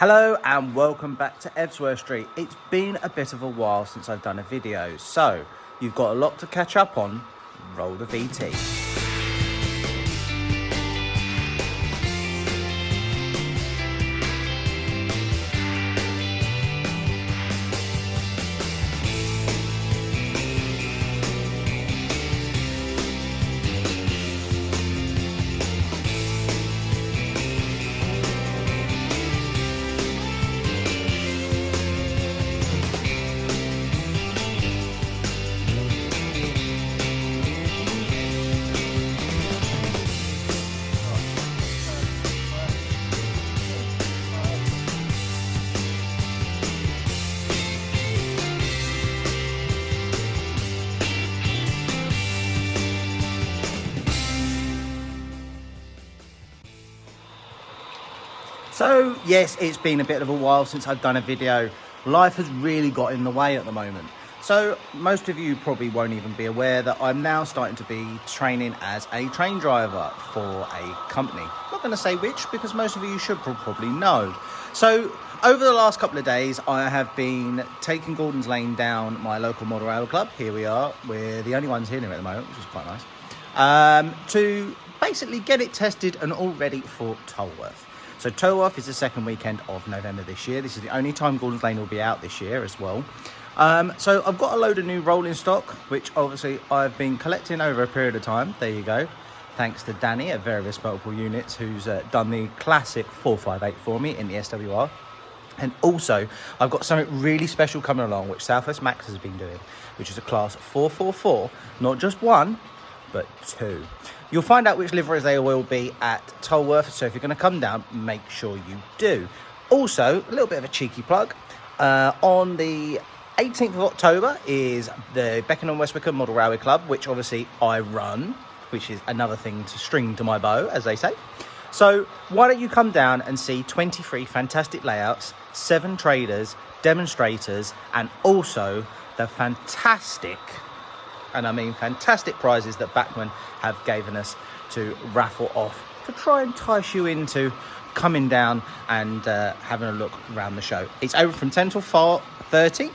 Hello and welcome back to Ebsworth Street. It's been a bit of a while since I've done a video, so you've got a lot to catch up on. Roll the VT. So yes, it's been a bit of a while since I've done a video. Life has really got in the way at the moment. So most of you probably won't even be aware that I'm now starting to be training as a train driver for a company. I'm not going to say which because most of you should probably know. So over the last couple of days, I have been taking Gordon's Lane down my local model rail club. Here we are. We're the only ones here at the moment, which is quite nice. To basically get it tested and all ready for Tolworth. So Tolworth is the second weekend of November this year. This is the only time Gordon's Lane will be out this year as well. So I've got a load of new rolling stock, which obviously I've been collecting over a period of time. There you go. Thanks to Danny at Various Multiple Units, who's done the classic 458 for me in the SWR. And also, I've got something really special coming along, which Southwest Max has been doing, which is a class 444, not just one, but two. You'll find out which liveries they will be at Tolworth, so if you're going to come down, make sure you do. Also, a little bit of a cheeky plug. On the 18th of October is the Beckenham West Wickham Model Railway Club, which obviously I run, which is another thing to string to my bow, as they say. So why don't you come down and see 23 fantastic layouts, 7 traders, demonstrators, and also the fantastic, and I mean fantastic prizes that Bachmann have given us to raffle off to try and entice you into coming down and having a look around the show. It's over from 10 till 4:30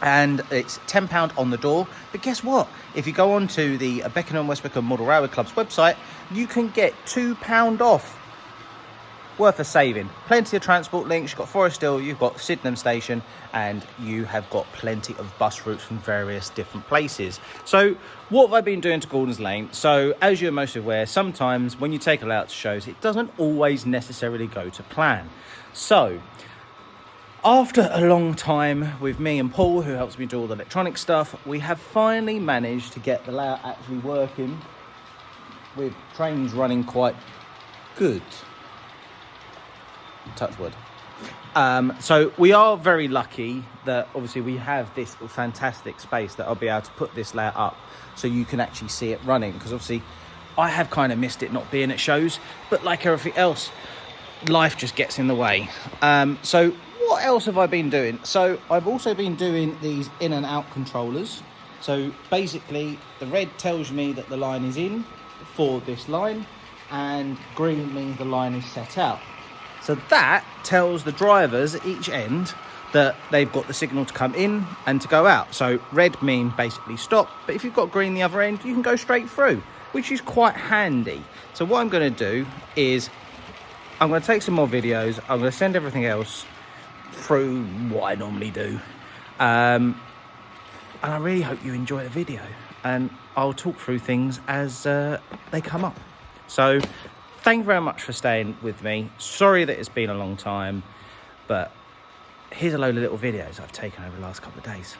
and it's £10 on the door. But guess what? If you go on to the Beckenham West Wickham Model Railway Club's website, you can get £2 off. Worth a saving. Plenty of transport links. You've got Forest Hill, you've got Sydenham Station, and you have got plenty of bus routes from various different places. So what have I been doing to Gordon's Lane? So as you're most aware, sometimes when you take a layout to shows, it doesn't always necessarily go to plan. So after a long time with me and Paul, who helps me do all the electronic stuff, we have finally managed to get the layout actually working with trains running quite good. Touch wood. So we are very lucky that obviously we have this fantastic space that I'll be able to put this layout up so you can actually see it running, because obviously I have kind of missed it not being at shows, but like everything else, life just gets in the way. So what else have I been doing? So I've also been doing these in and out controllers. So basically the red tells me that the line is in for this line and green means the line is set out. So that tells the drivers at each end that they've got the signal to come in and to go out. So red means basically stop, but if you've got green the other end, you can go straight through, which is quite handy. So what I'm going to do is I'm going to take some more videos. I'm going to send everything else through what I normally do. And I really hope you enjoy the video, and I'll talk through things as they come up. So thank you very much for staying with me. Sorry that it's been a long time, but here's a load of little videos I've taken over the last couple of days.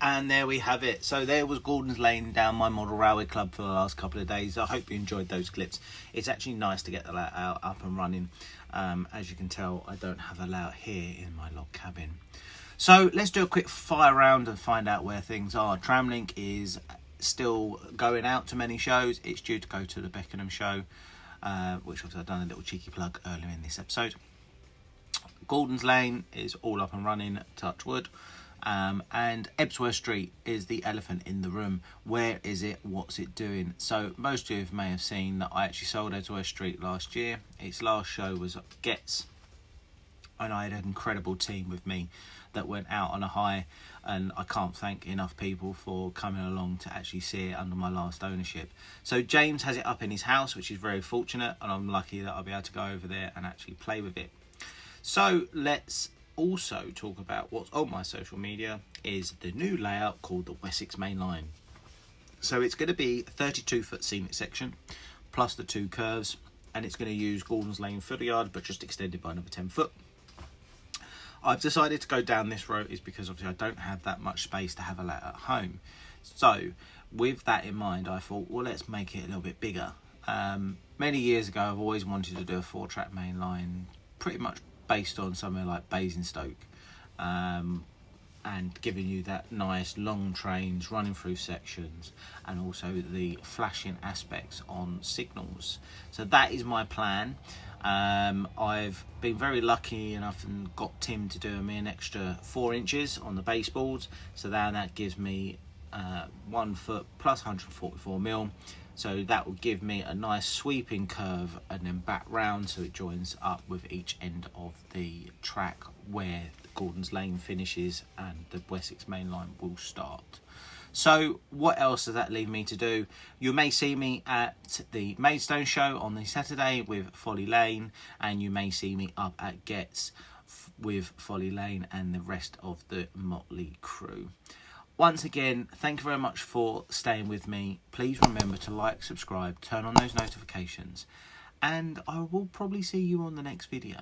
And there we have it. So there was Gordon's Lane down my model railway club for the last couple of days. I hope you enjoyed those clips. It's actually nice to get the layout up and running. As you can tell, I don't have a layout here in my log cabin. So let's do a quick fire round and find out where things are. Tramlink is still going out to many shows. It's due to go to the Beckenham show, which obviously I've done a little cheeky plug earlier in this episode. Gordon's Lane is all up and running, touch wood. And Ebsworth Street is the elephant in the room. Where is it? What's it doing? So most of you may have seen that I actually sold Ebsworth Street last year. Its last show was at Getz, and I had an incredible team with me that went out on a high, and I can't thank enough people for coming along to actually see it under my last ownership. So James has it up in his house, which is very fortunate, and I'm lucky that I'll be able to go over there and actually play with it. So let's also talk about what's on my social media is the new layout called the Wessex Main Line. So it's going to be a 32-foot scenic section plus the 2 curves, and it's going to use Gordon's Lane footy yard but just extended by another 10 foot. I've decided to go down this route is because obviously I don't have that much space to have a layout at home. So with that in mind, I thought, well, let's make it a little bit bigger. Many years ago, I've always wanted to do a 4-track main line, pretty much based on somewhere like Basingstoke, and giving you that nice long trains running through sections, and also the flashing aspects on signals. So that is my plan. I've been very lucky enough and got Tim to do me an extra 4 inches on the baseboards, so that gives me 1 foot plus 144 mil. So that will give me a nice sweeping curve and then back round so it joins up with each end of the track where Gordon's Lane finishes and the Wessex Main Line will start. So what else does that leave me to do? You may see me at the Maidstone show on the Saturday with Folly Lane, and you may see me up at Getz with Folly Lane and the rest of the Motley crew. Once again, thank you very much for staying with me. Please remember to like, subscribe, turn on those notifications, and I will probably see you on the next video.